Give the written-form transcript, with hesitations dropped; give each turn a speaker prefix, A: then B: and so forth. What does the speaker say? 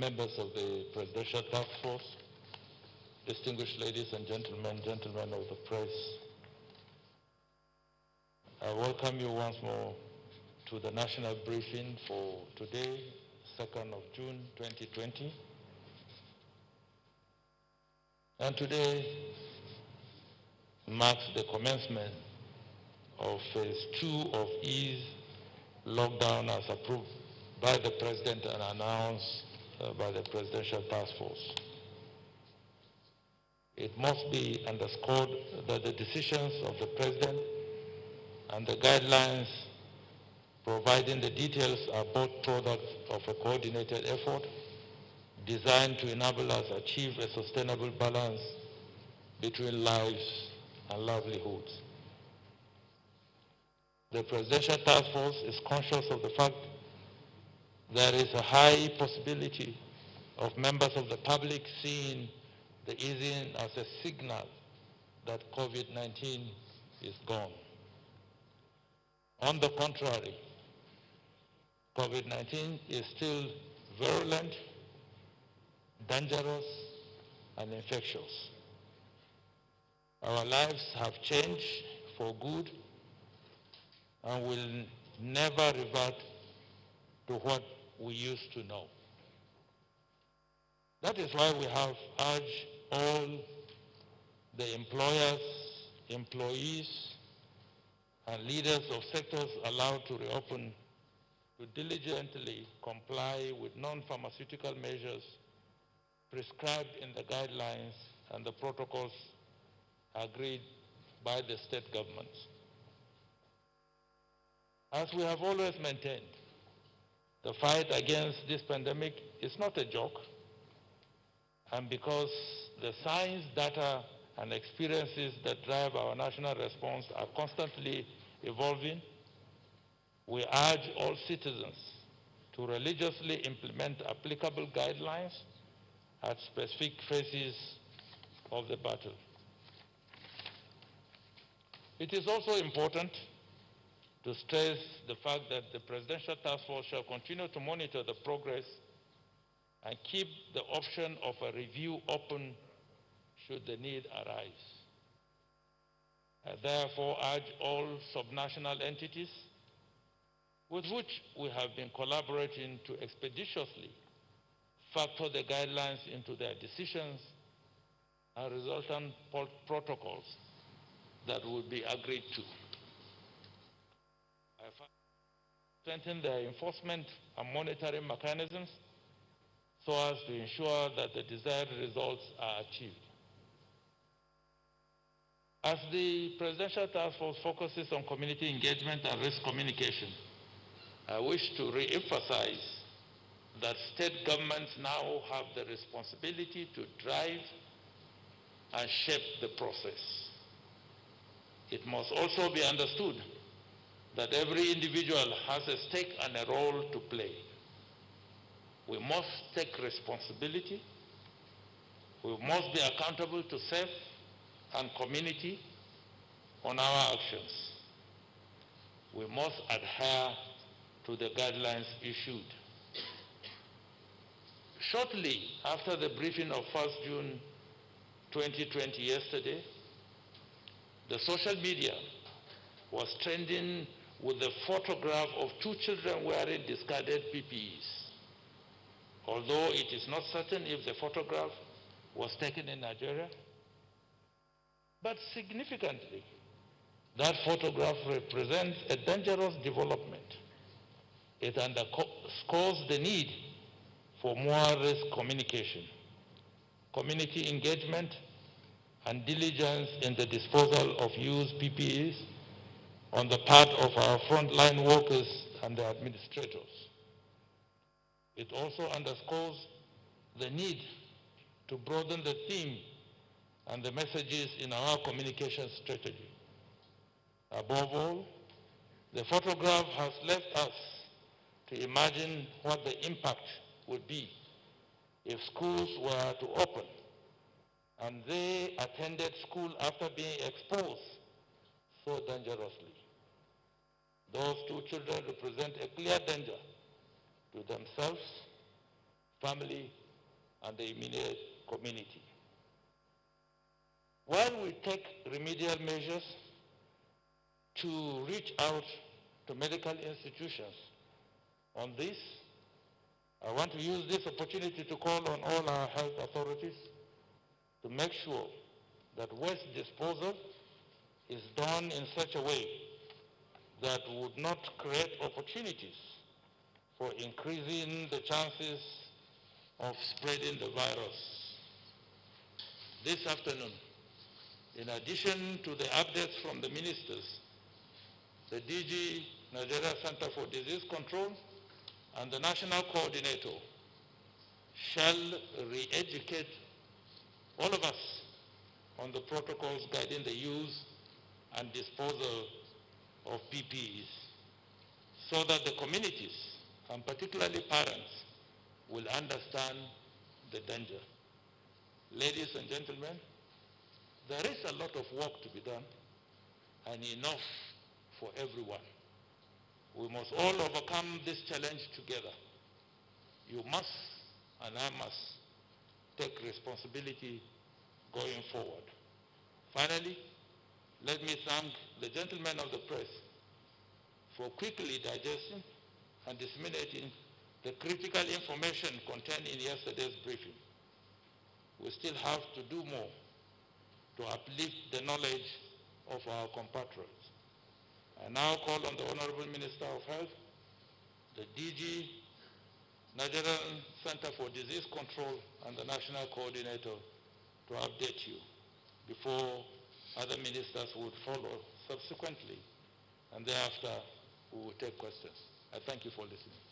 A: members of the Presidential Task Force, distinguished ladies and gentlemen, gentlemen of the press, I welcome you once more to the national briefing for today, 2nd of June 2020. And today marks the commencement of phase 2 of ease lockdown as approved by the President and announced by the Presidential Task Force. It must be underscored that the decisions of the President and the guidelines providing the details are both products of a coordinated effort designed to enable us achieve a sustainable balance between lives and livelihoods. The Presidential Task Force is conscious of the fact there is a high possibility of members of the public seeing the easing as a signal that COVID-19 is gone. On the contrary, COVID-19 is still virulent, dangerous, and infectious. Our lives have changed for good and will never revert to what we used to know. That is why we have urged all the employers, employees, and leaders of sectors allowed to reopen to diligently comply with non-pharmaceutical measures prescribed in the guidelines and the protocols agreed by the state governments. As we have always maintained, the fight against this pandemic is not a joke, and because the science, data, and experiences that drive our national response are constantly evolving, we urge all citizens to religiously implement applicable guidelines at specific phases of the battle. It is also important to stress the fact that the Presidential Task Force shall continue to monitor the progress and keep the option of a review open should the need arise. I therefore urge all subnational entities with which we have been collaborating to expeditiously factor the guidelines into their decisions and resultant protocols that will be agreed to. Strengthen their enforcement and monitoring mechanisms so as to ensure that the desired results are achieved. As the Presidential Task Force focuses on community engagement and risk communication, I wish to re-emphasize that state governments now have the responsibility to drive and shape the process. It must also be understood that every individual has a stake and a role to play. We must take responsibility. We must be accountable to self and community on our actions. We must adhere to the guidelines issued. Shortly after the briefing of 1st June 2020 yesterday, the social media was trending with the photograph of 2 children wearing discarded PPEs. Although it is not certain if the photograph was taken in Nigeria, but significantly, that photograph represents a dangerous development. It underscores the need for more risk communication, community engagement, and diligence in the disposal of used PPEs on the part of our frontline workers and the administrators. It also underscores the need to broaden the theme and the messages in our communication strategy. Above all, the photograph has left us to imagine what the impact would be if schools were to open and they attended school after being exposed so dangerously. Those 2 children represent a clear danger to themselves family, and the immediate community. While we take remedial measures to reach out to medical institutions on this, I want to use this opportunity to call on all our health authorities to make sure that waste disposal is done in such a way that would not create opportunities for increasing the chances of spreading the virus. This afternoon, in addition to the updates from the ministers, the DG Nigeria Center for Disease Control and the National Coordinator shall re-educate all of us on the protocols guiding the use and disposal of PPEs so that the communities, and particularly parents, will understand the danger. Ladies and gentlemen, there is a lot of work to be done and enough for everyone. We must all overcome this challenge together. You must, and I must, take responsibility going forward. Finally, let me thank the gentlemen of the press for quickly digesting and disseminating the critical information contained in yesterday's briefing. We still have to do more to uplift the knowledge of our compatriots. I now call on the Honorable Minister of Health, the DG, Nigerian Center for Disease Control, and the National Coordinator to update you before other ministers would follow subsequently, and thereafter we will take questions. I thank you for listening.